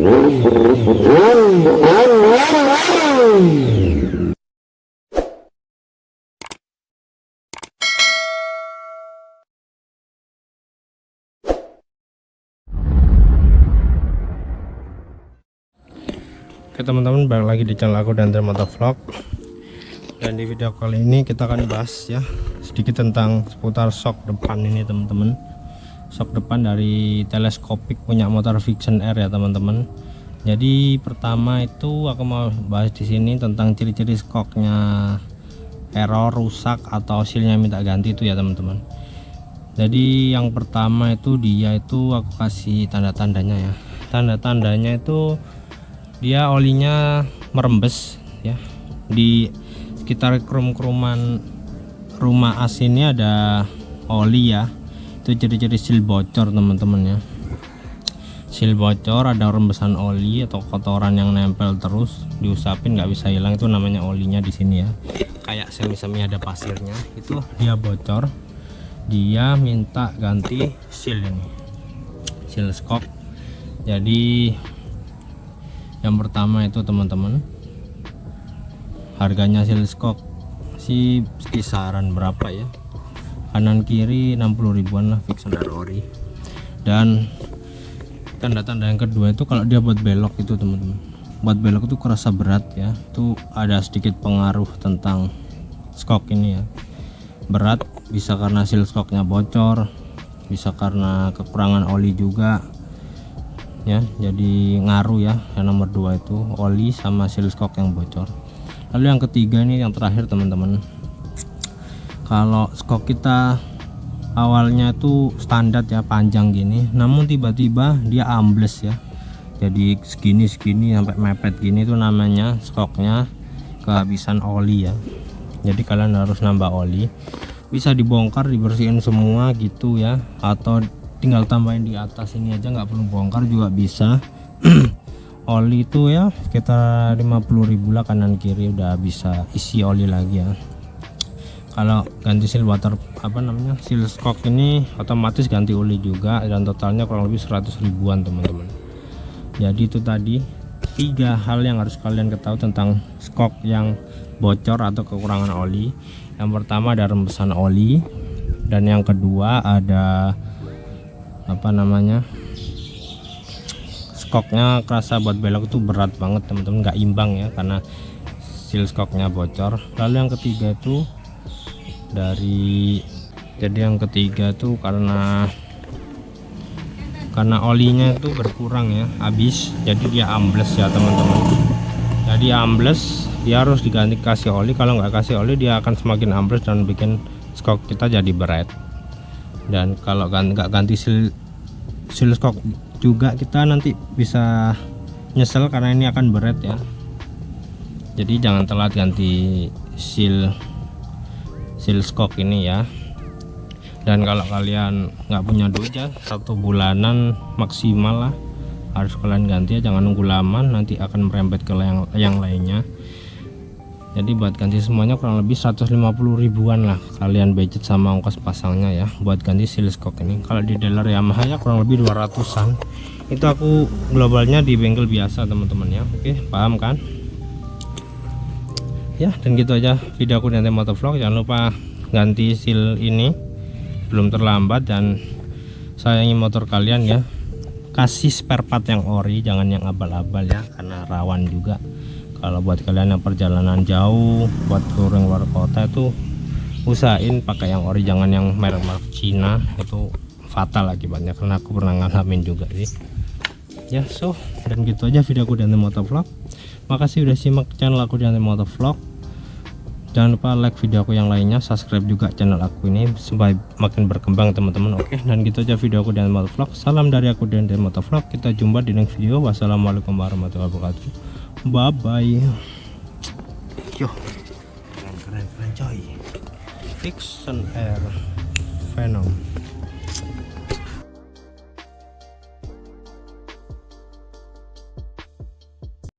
Oke teman-teman, balik lagi di channel aku dan Motovlog. Dan di video kali ini kita akan bahas ya sedikit tentang seputar shock depan ini teman-teman. Shock depan dari teleskopik punya motor Vision R ya teman-teman. Jadi pertama itu aku mau bahas di sini tentang ciri-ciri shocknya error, rusak atau silnya minta ganti itu ya teman-teman. Jadi yang pertama itu dia itu aku kasih tanda-tandanya ya. Tanda-tandanya itu dia olinya merembes ya. Di sekitar krum-kruman rumah as ini ada oli ya. Itu ciri-ciri sil bocor teman-teman ya. Sil bocor, ada rembesan oli atau kotoran yang nempel terus diusapin nggak bisa hilang, itu namanya olinya di sini ya. Kayak semi-semi ada pasirnya, itu dia bocor. Dia minta ganti sil ini, sil shock. Jadi yang pertama itu teman-teman, harganya sil shock sih kisaran berapa ya, kanan kiri 60 ribuan lah, Vision R ori. Dan tanda-tanda yang kedua itu kalau dia buat belok itu teman-teman, buat belok itu kerasa berat ya. Itu ada sedikit pengaruh tentang shock ini ya, berat, bisa karena sil shocknya bocor, bisa karena kekurangan oli juga ya. Jadi ngaruh ya. Yang nomor dua itu oli sama sil shock yang bocor. Lalu yang ketiga ini yang terakhir teman-teman, kalau shock kita awalnya itu standar ya, panjang gini, namun tiba-tiba dia ambles ya, jadi segini sampai mepet gini, itu namanya shocknya kehabisan oli ya. Jadi kalian harus nambah oli, bisa dibongkar, dibersihin semua gitu ya, atau tinggal tambahin di atas ini aja, nggak perlu bongkar juga bisa. Oli itu ya sekitar 50.000 lah, kanan kiri udah bisa isi oli lagi ya. Kalau ganti sil water sil shock ini otomatis ganti oli juga, dan totalnya kurang lebih 100 ribuan teman-teman. Jadi itu tadi 3 hal yang harus kalian ketahui tentang shock yang bocor atau kekurangan oli. Yang pertama ada rembesan oli, dan yang kedua ada shocknya kerasa buat belok itu berat banget teman-teman, nggak imbang ya karena sil shocknya bocor. Lalu yang ketiga itu karena olinya itu berkurang ya, habis, jadi dia ambles ya teman-teman. Jadi ambles, dia harus diganti kasih oli. Kalau nggak kasih oli dia akan semakin ambles dan bikin shock kita jadi berat. Dan kalau nggak ganti sil shock juga, kita nanti bisa nyesel karena ini akan berat ya. Jadi jangan telat ganti sil shock ini ya. Dan kalau kalian nggak punya duit ya, 1 bulanan maksimal lah harus kalian ganti ya, jangan nunggu lama, nanti akan merembet ke yang lainnya. Jadi buat ganti semuanya kurang lebih 150 ribuan lah kalian budget sama ongkos pasangnya ya, buat ganti sil shock ini. Kalau di dealer Yamaha ya kurang lebih 200-an. Itu aku globalnya di bengkel biasa teman-teman ya. Oke, paham kan ya? Dan gitu aja video aku dari Motovlog. Jangan lupa ganti sil ini, belum terlambat, dan sayangi motor kalian ya. Kasih spare part yang ori, jangan yang abal-abal ya, karena rawan juga. Kalau buat kalian yang perjalanan jauh, buat touring luar kota, itu usahain pakai yang ori, jangan yang merek-merek Cina, itu fatal akibatnya, karena aku pernah ngalamin juga sih ya. Dan gitu aja video aku dari Motovlog. Makasih udah simak channel aku dari Motovlog. Jangan lupa like video aku yang lainnya, subscribe juga channel aku ini supaya makin berkembang teman-teman. Oke, dan gitu aja video aku dari Motovlog. Salam dari aku dan Motovlog. Kita jumpa di next video. Wassalamualaikum warahmatullahi wabarakatuh. Bye bye. Yo, keren coy. Vision R Venom.